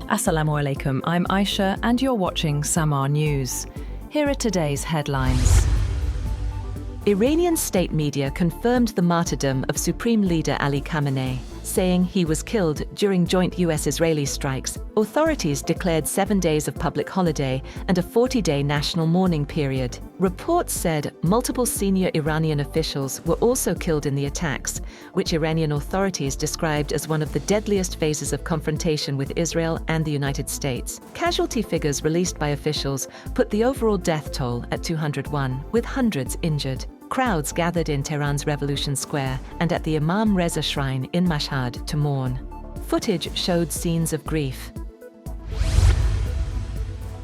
Assalamu alaikum, I'm Aisha and you're watching Samaa News. Here are today's headlines. Iranian state media confirmed the martyrdom of Supreme Leader Ali Khamenei, saying he was killed during joint US-Israeli strikes. Authorities declared 7 days of public holiday and a 40-day national mourning period. Reports said multiple senior Iranian officials were also killed in the attacks, which Iranian authorities described as one of the deadliest phases of confrontation with Israel and the United States. Casualty figures released by officials put the overall death toll at 201, with hundreds injured. Crowds gathered in Tehran's Revolution Square and at the Imam Reza Shrine in Mashhad to mourn. Footage showed scenes of grief.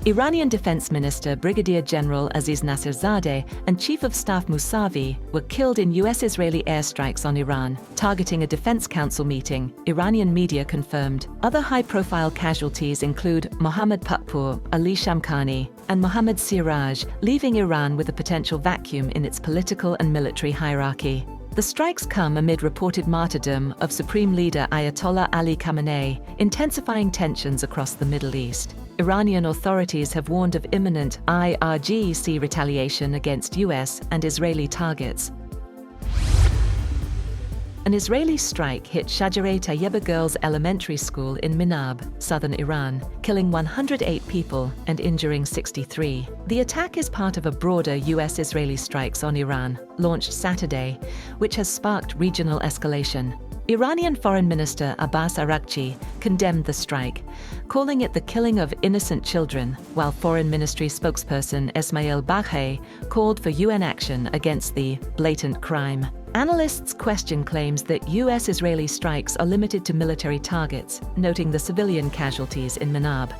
Iranian Defense Minister Brigadier General Aziz Nasirzadeh and Chief of Staff Mousavi were killed in US-Israeli airstrikes on Iran, targeting a Defense Council meeting, Iranian media confirmed. Other high-profile casualties include Mohammad Pakpour, Ali Shamkhani, and Mohammad Siraj, leaving Iran with a potential vacuum in its political and military hierarchy. The strikes come amid reported martyrdom of Supreme Leader Ayatollah Ali Khamenei, intensifying tensions across the Middle East. Iranian authorities have warned of imminent IRGC retaliation against US and Israeli targets. An Israeli strike hit Shajareh Tayyeba Girls Elementary School in Minab, southern Iran, killing 108 people and injuring 63. The attack is part of a broader US-Israeli strikes on Iran, launched Saturday, which has sparked regional escalation. Iranian Foreign Minister Abbas Araghchi condemned the strike, calling it the killing of innocent children, while Foreign Ministry spokesperson Esmail Baghaei called for UN action against the blatant crime. Analysts question claims that US-Israeli strikes are limited to military targets, noting the civilian casualties in Minab.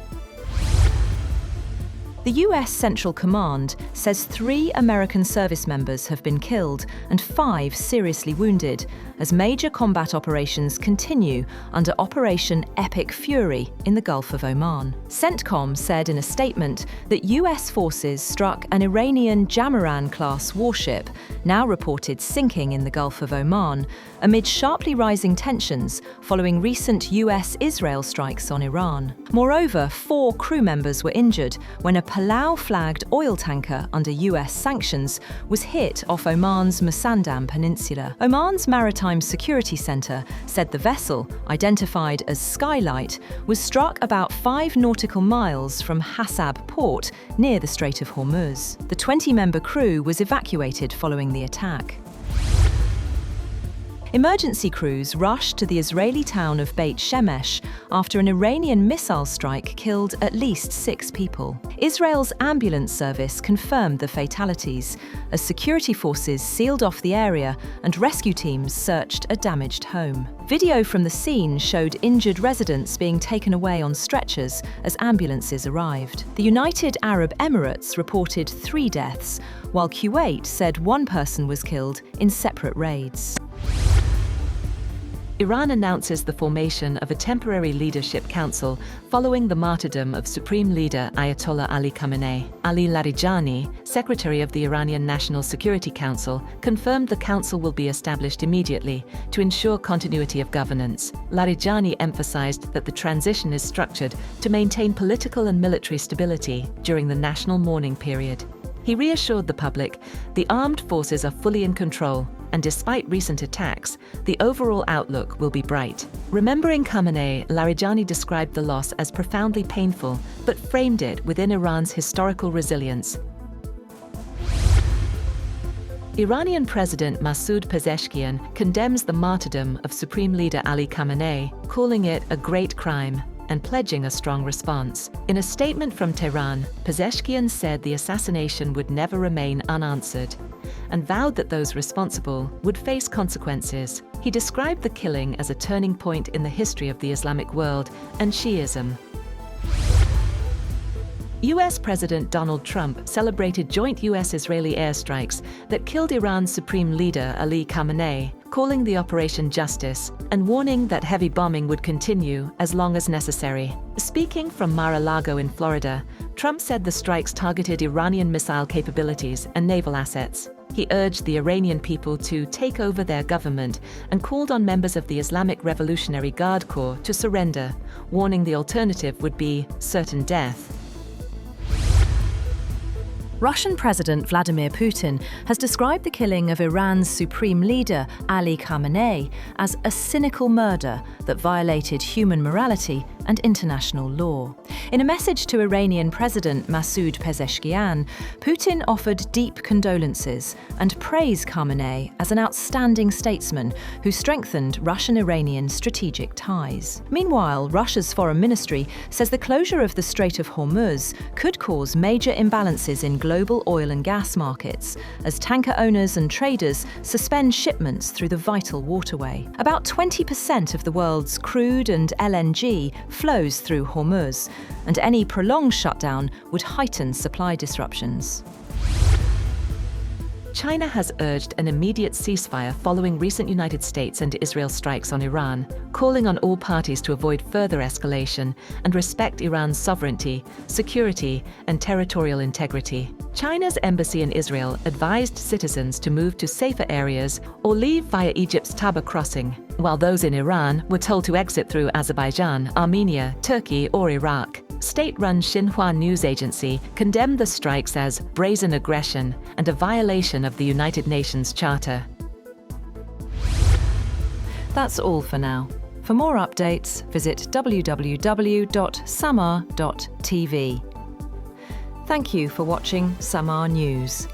The US Central Command says 3 American service members have been killed and 5 seriously wounded as major combat operations continue under Operation Epic Fury in the Gulf of Oman. CENTCOM said in a statement that US forces struck an Iranian Jamaran-class warship, now reported sinking in the Gulf of Oman, amid sharply rising tensions following recent US-Israel strikes on Iran. Moreover, 4 crew members were injured when a Palau-flagged oil tanker under US sanctions was hit off Oman's Musandam Peninsula. Oman's Maritime Security Center said the vessel, identified as Skylight, was struck about 5 nautical miles from Hassab port near the Strait of Hormuz. The 20-member crew was evacuated following the attack. Emergency crews rushed to the Israeli town of Beit Shemesh after an Iranian missile strike killed at least 6 people. Israel's ambulance service confirmed the fatalities as security forces sealed off the area and rescue teams searched a damaged home. Video from the scene showed injured residents being taken away on stretchers as ambulances arrived. The United Arab Emirates reported 3 deaths, while Kuwait said 1 person was killed in separate raids. Iran announces the formation of a temporary leadership council following the martyrdom of Supreme Leader Ayatollah Ali Khamenei. Ali Larijani, Secretary of the Iranian National Security Council, confirmed the council will be established immediately to ensure continuity of governance. Larijani emphasized that the transition is structured to maintain political and military stability during the national mourning period. He reassured the public the armed forces are fully in control, and despite recent attacks, the overall outlook will be bright. Remembering Khamenei, Larijani described the loss as profoundly painful, but framed it within Iran's historical resilience. Iranian President Masoud Pezeshkian condemns the martyrdom of Supreme Leader Ali Khamenei, calling it a great crime and pledging a strong response. In a statement from Tehran, Pezeshkian said the assassination would never remain unanswered and vowed that those responsible would face consequences. He described the killing as a turning point in the history of the Islamic world and Shi'ism. US President Donald Trump celebrated joint US-Israeli airstrikes that killed Iran's Supreme Leader Ali Khamenei, calling the operation justice and warning that heavy bombing would continue as long as necessary. Speaking from Mar-a-Lago in Florida, Trump said the strikes targeted Iranian missile capabilities and naval assets. He urged the Iranian people to take over their government and called on members of the Islamic Revolutionary Guard Corps to surrender, warning the alternative would be certain death. Russian President Vladimir Putin has described the killing of Iran's supreme leader, Ali Khamenei, as a cynical murder that violated human morality and international law. In a message to Iranian President Masoud Pezeshkian, Putin offered deep condolences and praised Khamenei as an outstanding statesman who strengthened Russian-Iranian strategic ties. Meanwhile, Russia's foreign ministry says the closure of the Strait of Hormuz could cause major imbalances in global oil and gas markets as tanker owners and traders suspend shipments through the vital waterway. About 20% of the world's crude and LNG flows through Hormuz, and any prolonged shutdown would heighten supply disruptions. China has urged an immediate ceasefire following recent United States and Israel strikes on Iran, calling on all parties to avoid further escalation and respect Iran's sovereignty, security, and territorial integrity. China's embassy in Israel advised citizens to move to safer areas or leave via Egypt's Taba crossing, while those in Iran were told to exit through Azerbaijan, Armenia, Turkey, or Iraq. State-run Xinhua news agency condemned the strikes as brazen aggression and a violation of the United Nations Charter. That's all for now. For more updates, visit www.samaa.tv. Thank you for watching Samaa News.